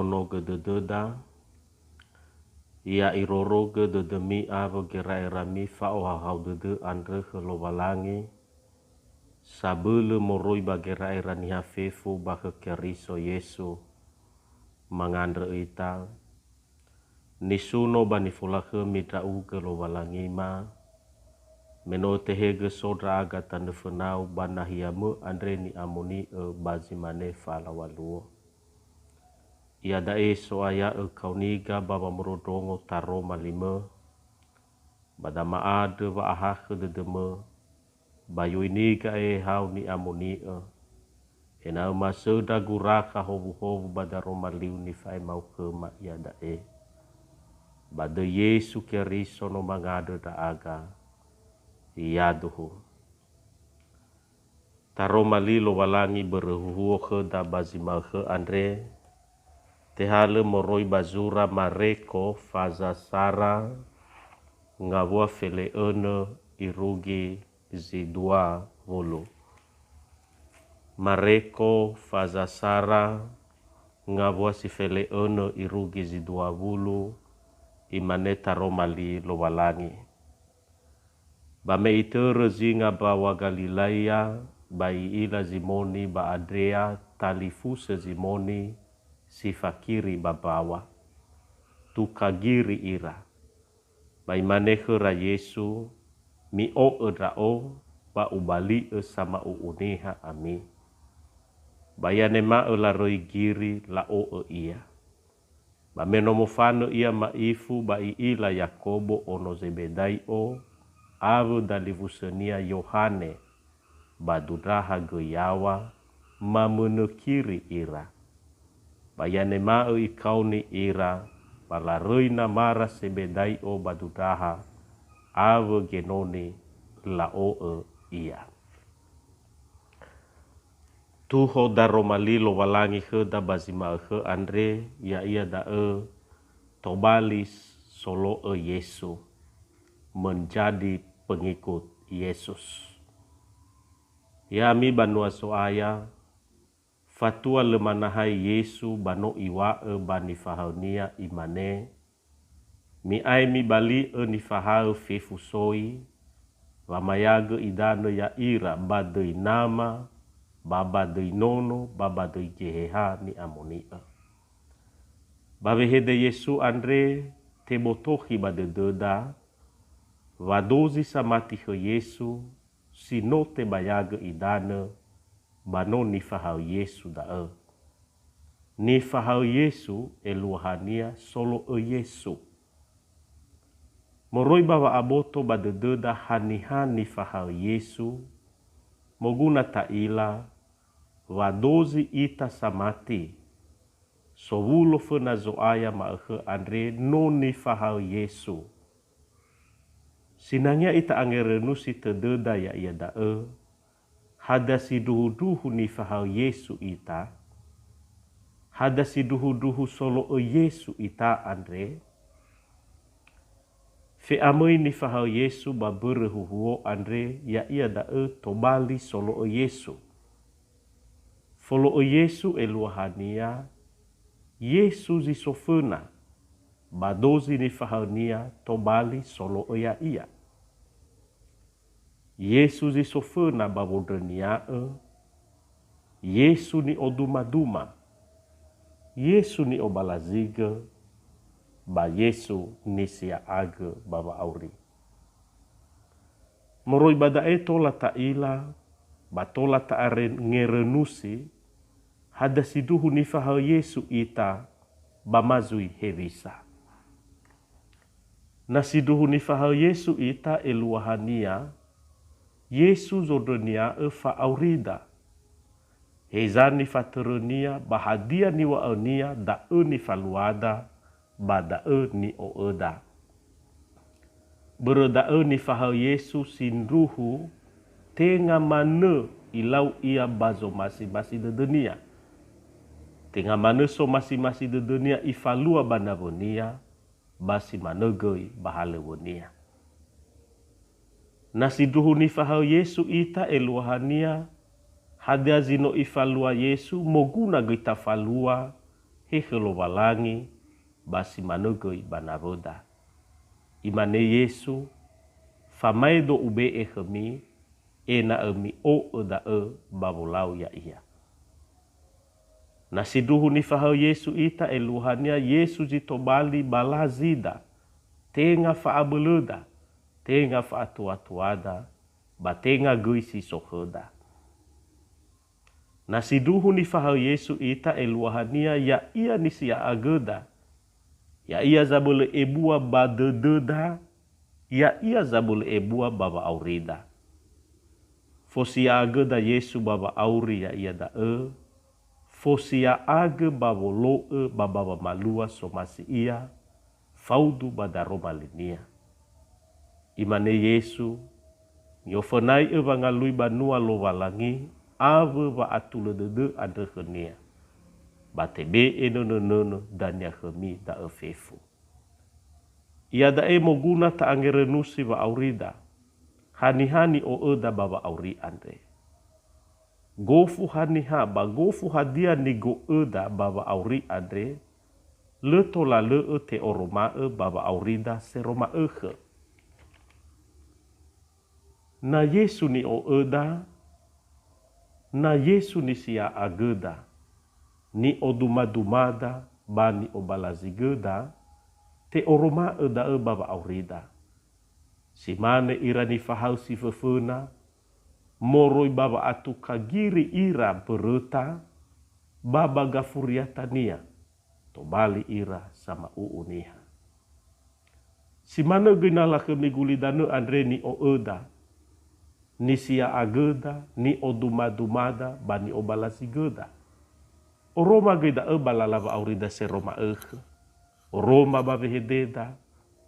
no gedededa ia iroro gededemi avo gerai-rami fao hau dede andre helowalangi sabele moroi bagerai-rani hafefu bake keriso Yesu mangandre ita nisuno bani fulake midrau gelowalangi ma meno tehege sodra aga tande fenau banahiamu andre ni amoni bazimane falawaluo. Ia dae soaya kauniga baba merodongo taro malime badama ade wa ahake dedeme bayu iniga hau ni amoni ena maseda guraka hobu badaro maliu ni fai mau kema ia dae bade Yesu keriso no mangade da aga ia duhu taro malilo walangi berehuhuo ke da bazima ke andre tehale moroi bazura mareko faza sara ngavua fele irugi zidua volo mareko faza sara ngavua si fele irugi zidua vulu imane taromali lowalangi bame itere zinga bawa Galilea bai ila zimoni ba Adrea talifuse zimoni si fakiri babawa tukagiri ira bai manehera Yesu mi o edrao ba ubali sama uuniha ami bayane ma laroi giri la o ia ba menomofano ia maifu bai ila Yakobo ono Zebedai o avo dalivusenia Yohane badudraha goyawa mamenekiri ira bayane mau ikauni ira palaroina mara Sebedai o badudaha ave genoni la o ia tuho daromalilo walangi he da bazima he andre ia da tobalis solo Yesu menjadi pengikut Yesus ya mi banua soaya fatua lemanahai Yesu bano iwa bani fahaunia imane mi ai mi bali ni fahau fefusoi wamayage idano ya ira badei nama baba dei nono baba dei jeheha ni amonia babehede Yesu andre tebotohi badededa wadozi samati ke Yesu sinote bayage idane bano ni fahau Yesu da ni fahau Yesu eluhania solo Yesu moroi bawa aboto badededa hani fahau Yesu moguna taila wadozi ita samati sowulo fena zoaya maahe andre no ni fahau Yesu sinangnya ita angerenu si tededa ya ia da hada si duhu-duhu ni fahau Yesu ita hada si duhu-duhu solo Yesu ita andre fe amoi ni fahau Yesu baberehuhuo andre ya ia da tobali solo Yesu folo Yesu eluahania Yesu zisofena badozi ni fahau nia tobali solo ya ia Yesu zisofena babodrenia Yesu ni oduma-duma Yesu ni obalaziga ba Yesu ni sia age baba auri moroi badae tola taila batola taaren ngerenusi hada siduhu ni fahau Yesu ita bamazui hevisa nasiduhu ni fahau Yesu ita eluahania Yesu zodonia fa aurida hezani fateronia bahadia ni waonia da ni faluada bada ni oeda bereda ni fahau Yesu sinruhu tenga mane ilau ia bazo masi-masi de dunia tenga mane so masi-masi de dunia ifalua banavonia basi manegoi bahalewonia nasi duhu ni fahau Yesu ita eluahania hada zino ifalua Yesu moguna gita falua he helowalangi basi manugoi banaboda. Imane Yesu famaido ube hemi ena emi o da babolau ya ia. Nasiduhu ni fahau Yesu ita eluhania Yesu jitobali balazida tenga faabeluda tenga faatuatuada batenga guisi sohoda. Nasiduhu ni fahau Yesu ita eluhania ya ia nisia ageda ya ia zabule ebua badededa ya ia zabule ebua baba aurida. Fosia ageda Yesu baba auri ya ia da fosia age babolo baba malua somasi ia faudu badaroma linia. Imane Yesu nyofonai evangalui banua lowalangi ave ba atule dede ade henia. Batebe enonono dan ya hemi da efefu. Ia da moguna ta angerenusi wa aurida. Hani-hani o da baba auri andre. Gofu haniha ba gofu hadia ni go da baba auri andre. Le tola le te oroma baba aurida seroma ehe. Na Yesu ni o da. Na Yesu ni sia ageda. Ni o dumadumada bani o balazigeda. Te oroma da baba aurida. Simane ira ni fahau si fefuna. Moroi baba atu kagiri ira bereta. Baba gafuriatania. Tobali ira sama uuniha. Simane ginala kemiguli danu andre ni o da. Ni sia ageda, ni o dumadumada, bani o balazigeda. O Roma geda balalava aurida se Roma o Roma bavehededa,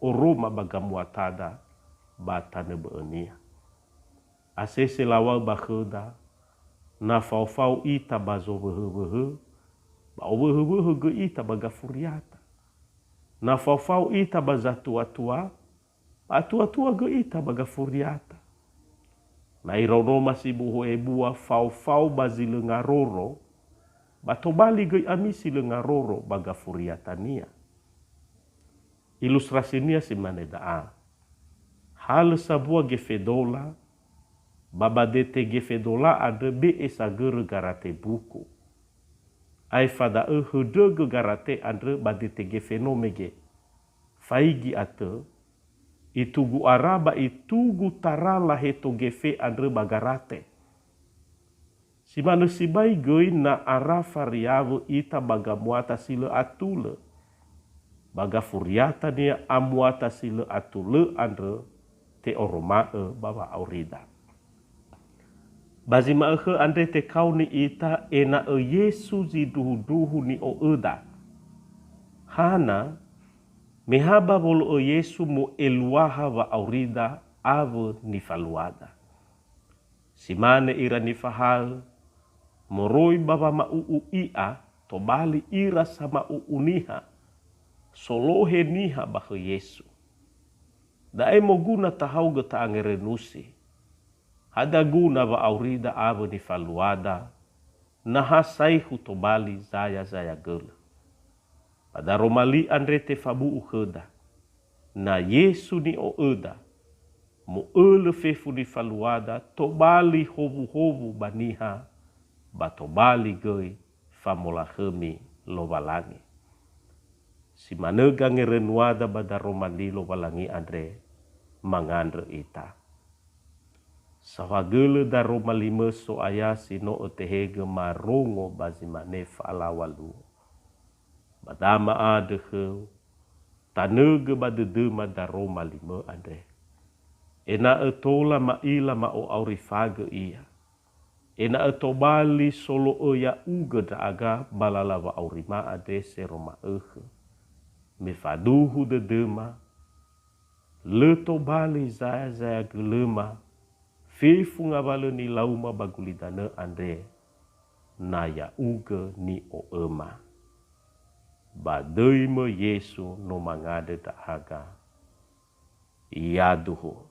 o Roma bagamuatada, batane beenia. Asese lawal bakheda, na fau ita bazo behe, ba behe ge ita bagafuriata. Na fau ita bazatua-tua, atua-tua ge ita bagafuriata. Na irono masih buho ebua fau bazile ngaroro, batobali ge amisi le ngaroro bagafuriatania. Ilustrasinya si maneda hal sabua gefedola babadete gefedola ada be esagere garate buku ai fada hede garate andre badete gefenomege faigi ate itugu araba itugu tarala heto gefe andre bagarate si manusibai goi na ara variavu ita bagamuata sile atule baga furiata nia amuata sile atule andre te oromae baba aurida. Bazima andre te kauni ita ena Yesu ziduhu ni o eda. Hana mehaba bolo Yesu mo eluaha wa aurida ave ni faluada. Simane ira ni fahal moroi baba mau ia tobali ira sama uuniha. Solohe niha bahe Yesu. Dae mo guna tahau geta angerenusi. Hada guna ba aurida ave ni faluada. Nahasai hutobali zaya gele. Pada romali andre te fabu uheda. Na Yesu ni o eda. Mo ele fefu ni faluada. Tobali hovu baniha. Batobali goi famolahemi lobalangi. Si manega ngerenuada bada romandilo walangi andre mangandre ita. Sawagele da romalime so ayasi no otehege marongo bazimane falawalu. Badama adehe tanege badedema da romalime andre. Ena etola maila ma o aurifage ia. Ena etobali solo oya uge da aga balalawa aurima ade se roma Mefaduhu de dema, leto bali zaya gelema, fefu ngabale ni lauma bagulidane andre, naya uge ni o ema. Badeime Yesu no mangade dahaga, iaduhu.